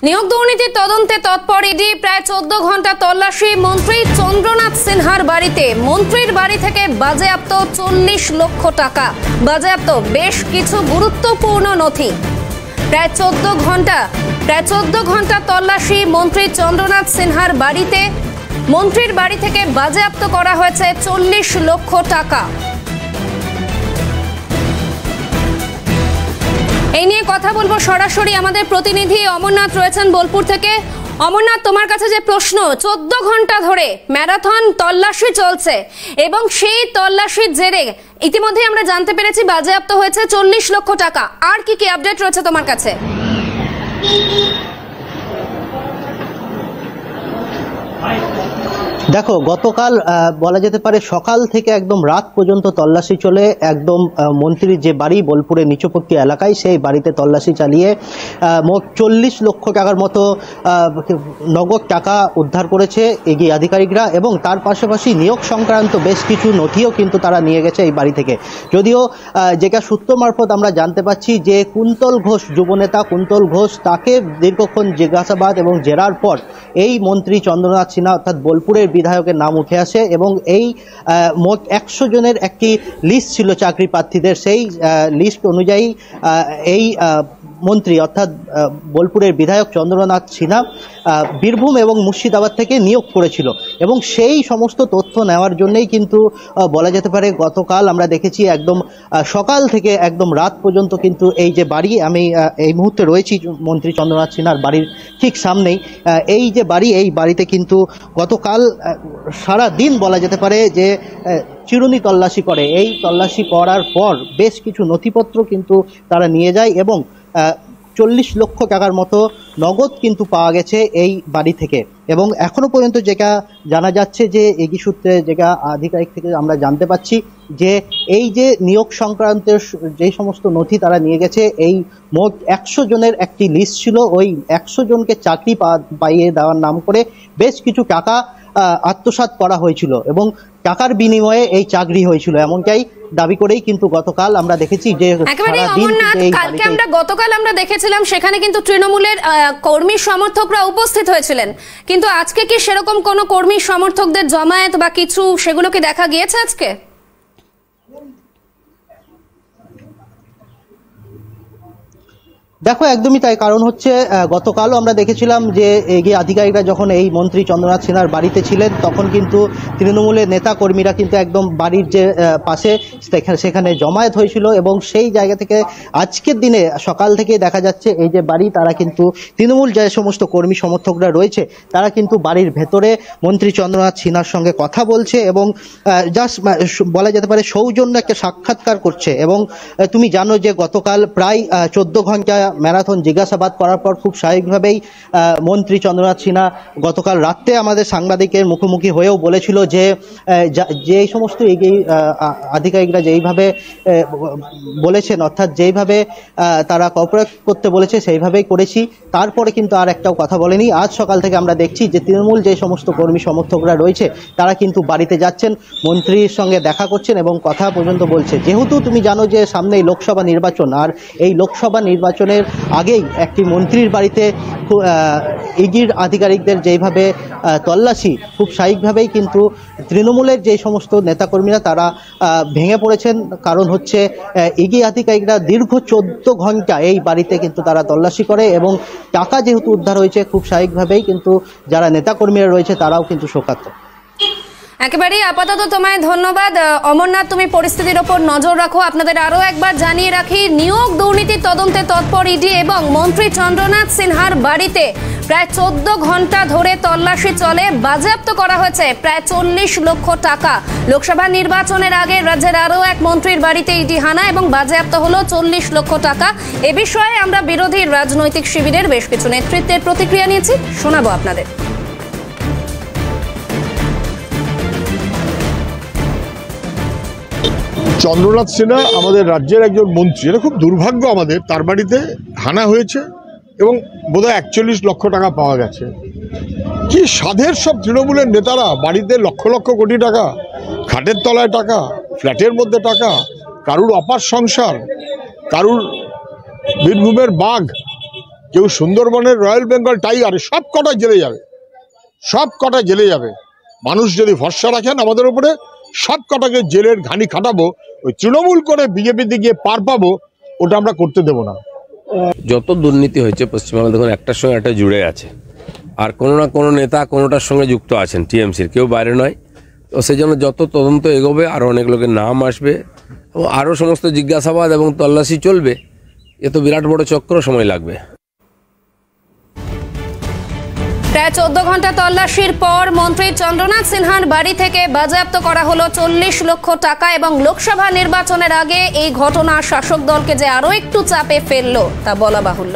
নিয়োগ দুর্নীতির তদন্তে তৎপর ইডি। প্রায় 14 ঘন্টা তল্লাশি মন্ত্রী চন্দ্রনাথ সিনহার বাড়িতে। মন্ত্রীর বাড়ি থেকে বাজেয়াপ্ত 40 লক্ষ টাকা, বাজেয়াপ্ত বেশ কিছু গুরুত্বপূর্ণ নথি। প্রায় 14 ঘন্টা তল্লাশি মন্ত্রী চন্দ্রনাথ সিনহার বাড়িতে। মন্ত্রীর বাড়ি থেকে বাজেয়াপ্ত করা হয়েছে 40 লক্ষ টাকা। এই নিয়ে কথা বলবো সরাসরি, আমাদের প্রতিনিধি অমরনাথ রয়েছেন বোলপুর থেকে। অমরনাথ, তোমার কাছে যে প্রশ্ন, 14 ঘন্টা ধরে ম্যারাথন তল্লাশি চলছে এবং সেই তল্লাশির জেরে ইতিমধ্যে আমরা জানতে পেরেছি বাজেয়াপ্ত হয়েছে 40 লক্ষ টাকা। আর কি কি আপডেট রয়েছে তোমার কাছে? দেখো, গতকাল বলা যেতে পারে সকাল থেকে একদম রাত পর্যন্ত তল্লাশি চলে একদম মন্ত্রীর যে বাড়ি বোলপুরের নিচুপক্কি এলাকায়, সেই বাড়িতে তল্লাশি চালিয়ে মোট 40 লক্ষ টাকার মতো নগদ টাকা উদ্ধার করেছে এগি আধিকারিকরা এবং তার পাশাপাশি নিয়োগ সংক্রান্ত বেশ কিছু নথিও কিন্তু তারা নিয়ে গেছে এই বাড়ি থেকে। যদিও যেটা সূত্র মারফত আমরা জানতে পাচ্ছি যে কুন্তল ঘোষ, যুবনেতা কুন্তল ঘোষ, তাকে দীর্ঘক্ষণ জিজ্ঞাসাবাদ এবং জেরার পর এই মন্ত্রী চন্দ্রনাথ সিনহা অর্থাৎ বোলপুরের বিধায়কের নাম উঠে আসে এবং এই মোট 100 জনের একটি লিস্ট ছিল চাকরি প্রার্থীদের। সেই লিস্ট অনুযায়ী এই মন্ত্রী অর্থাৎ বোলপুরের বিধায়ক চন্দ্রনাথ সিনহা বীরভূম এবং মুর্শিদাবাদ থেকে নিয়োগ করেছিল এবং সেই সমস্ত তথ্য নেওয়ার জন্যই কিন্তু বলা যেতে পারে গতকাল আমরা দেখেছি একদম সকাল থেকে একদম রাত পর্যন্ত কিন্তু এই যে বাড়ি, আমি এই মুহূর্তে রয়েছি মন্ত্রী চন্দ্রনাথ সিনহার বাড়ির ঠিক সামনেই, এই যে বাড়ি, এই বাড়িতে কিন্তু গতকাল সারা দিন বলা যেতে পারে যে চিরুনি তল্লাশি করে। এই তল্লাশি করার পর বেশ কিছু নথিপত্র কিন্তু তারা নিয়ে যায় এবং 40 লক্ষ টাকার মতো নগদ কিন্তু পাওয়া গেছে এই বাড়ি থেকে। এবং এখনো পর্যন্ত যেটা জানা যাচ্ছে যে এগি সূত্রে যেটা আধিকারিক থেকে আমরা জানতে পাচ্ছি যে এই যে নিয়োগ সংক্রান্ত যে সমস্ত নথি তারা নিয়ে গেছে, এই মোট 100 জনের একটি লিস্ট ছিল। ওই 100 জনকে চাকরি পাইয়ে দেওয়ার নাম করে বেশ কিছু টাকা আত্মসাৎ করা হয়েছিল এবং টাকার বিনিময়ে এই চাকরি হয়েছিল, এমনটাই দাবি করেই কিন্তু গতকাল আমরা দেখেছি যে গতকাল আমরা দেখেছিলাম সেখানে কিন্তু তৃণমূলের কর্মী সমর্থকরা উপস্থিত হয়েছিলেন, কিন্তু আজকে কি সেরকম কোনো কর্মী সমর্থকদের জমায়েত বা কিছু সেগুলো কি দেখা গিয়েছে আজকে? দেখো, একদমই তাই। কারণ হচ্ছে গতকালও আমরা দেখেছিলাম যে এগিয়ে আধিকারিকরা যখন এই মন্ত্রী চন্দ্রনাথ সিনহার বাড়িতে ছিলেন তখন কিন্তু তৃণমূলের নেতা কর্মীরা কিন্তু একদম বাড়ির যে পাশে সেখানে জমায়েত হয়েছিল এবং সেই জায়গা থেকে আজকের দিনে সকাল থেকে দেখা যাচ্ছে এই যে বাড়ি, তারা কিন্তু তৃণমূল যে সমস্ত কর্মী সমর্থকরা রয়েছে তারা কিন্তু বাড়ির ভেতরে মন্ত্রী চন্দ্রনাথ সিনহার সঙ্গে কথা বলছে এবং জাস্ট বলা যেতে পারে সৌজন্য একটা সাক্ষাৎকার করছে। এবং তুমি জানো যে গতকাল প্রায় 14 ঘন্টা ম্যারাথন জিজ্ঞাসাবাদ করার পর খুব স্বাভাবিকভাবেই মন্ত্রী চন্দ্রনাথ সিনহা গতকাল রাত্রে আমাদের সাংবাদিকের মুখোমুখি হয়েও বলেছিল যে যে সমস্ত এগিয়ে আধিকারিকরা যেইভাবে বলেছেন অর্থাৎ যেইভাবে তারা কোঅপারেট করতে বলেছে সেইভাবেই করেছি, তারপরে কিন্তু আর একটাও কথা বলেনি। আজ সকাল থেকে আমরা দেখছি যে তৃণমূল যে সমস্ত কর্মী সমর্থকরা রয়েছে তারা কিন্তু বাড়িতে যাচ্ছেন, মন্ত্রীর সঙ্গে দেখা করছেন এবং কথা পর্যন্ত বলছে। যেহেতু তুমি জানো যে সামনেই লোকসভা নির্বাচন, আর এই লোকসভা নির্বাচনের আগেই একটি মন্ত্রীর বাড়িতে ইডির আধিকারিকদের যেইভাবে তল্লাশি, খুব স্বাভাবিকভাবেই কিন্তু তৃণমূলের যে সমস্ত নেতাকর্মীরা তারা ভেঙে পড়েছেন। কারণ হচ্ছে ইডি আধিকারিকরা দীর্ঘ 14 ঘন্টা এই বাড়িতে কিন্তু তারা তল্লাশি করে এবং টাকা যেহেতু উদ্ধার হয়েছে খুব স্বাভাবিকভাবেই কিন্তু যারা নেতাকর্মীরা রয়েছে তারাও কিন্তু শোকার্ত। একেবারেই আপাতত তোমায় ধন্যবাদ অমরনাথ, তুমি পরিস্থিতির ওপর নজর রাখো। আপনাদের আরো একবার জানিয়ে রাখি, নিয়োগ দুর্নীতির তদন্তে তৎপর ইডি এবং মন্ত্রী চন্দ্রনাথ সিনহার বাড়িতে প্রায় 14 ঘন্টা ধরে তল্লাশি চলে। বাজেয়াপ্ত করা হয়েছে প্রায় 40 লক্ষ টাকা। লোকসভা নির্বাচনের আগে রাজ্যের আরো এক মন্ত্রীর বাড়িতে ইডি হানা এবং বাজেয়াপ্ত হলো 40 লক্ষ টাকা। এ বিষয়ে আমরা বিরোধী রাজনৈতিক শিবিরের বেশ কিছু নেতৃত্বের প্রতিক্রিয়া নিয়েছি, শোনাবো আপনাদের। চন্দ্রনাথ সিনহা আমাদের রাজ্যের একজন মন্ত্রী, এটা খুব দুর্ভাগ্য আমাদের, তার বাড়িতে হানা হয়েছে এবং বোধহয় 41 লক্ষ টাকা পাওয়া গেছে। কি সাধের সব তৃণমূলের নেতারা বাড়িতে লক্ষ লক্ষ কোটি টাকা, খাটের তলায় টাকা, ফ্ল্যাটের মধ্যে টাকা, কারুর অপার সংসার, কারুর বীরভূমের বাঘ, কেউ সুন্দরবনের রয়্যাল বেঙ্গল টাইগার, সব কটা জেলে যাবে, সব কটা জেলে যাবে। মানুষ যদি ভরসা রাখেন আমাদের উপরে, সব কটাকে জেলের ঘানি খাটাবো। ওই তৃণমূল করে বিজেপিতে গিয়ে পার পাবো, ওটা আমরা করতে দেবো না। যত দুর্নীতি হয়েছে পশ্চিমবাংলা দেখুন একটার সঙ্গে একটা জুড়ে আছে, আর কোনো না কোনো নেতা কোনোটার সঙ্গে যুক্ত আছেন, টিএমসির, কেউ বাইরে নয়। তো সেই জন্য যত তদন্ত এগোবে আরও অনেক লোকের নাম আসবে এবং আরও সমস্ত জিজ্ঞাসাবাদ এবং তল্লাশি চলবে। এ তো বিরাট বড় চক্র, সময় লাগবে। প্রায় 14 ঘন্টা তল্লাশির পর মন্ত্রী চন্দ্রনাথ সিনহার বাড়ি থেকে বাজেয়াপ্ত করা হলো 40 লক্ষ টাকা এবং লোকসভা নির্বাচনের আগে এই ঘটনা শাসক দলকে যে আরো একটু চাপে ফেললো তা বলা বাহুল্য।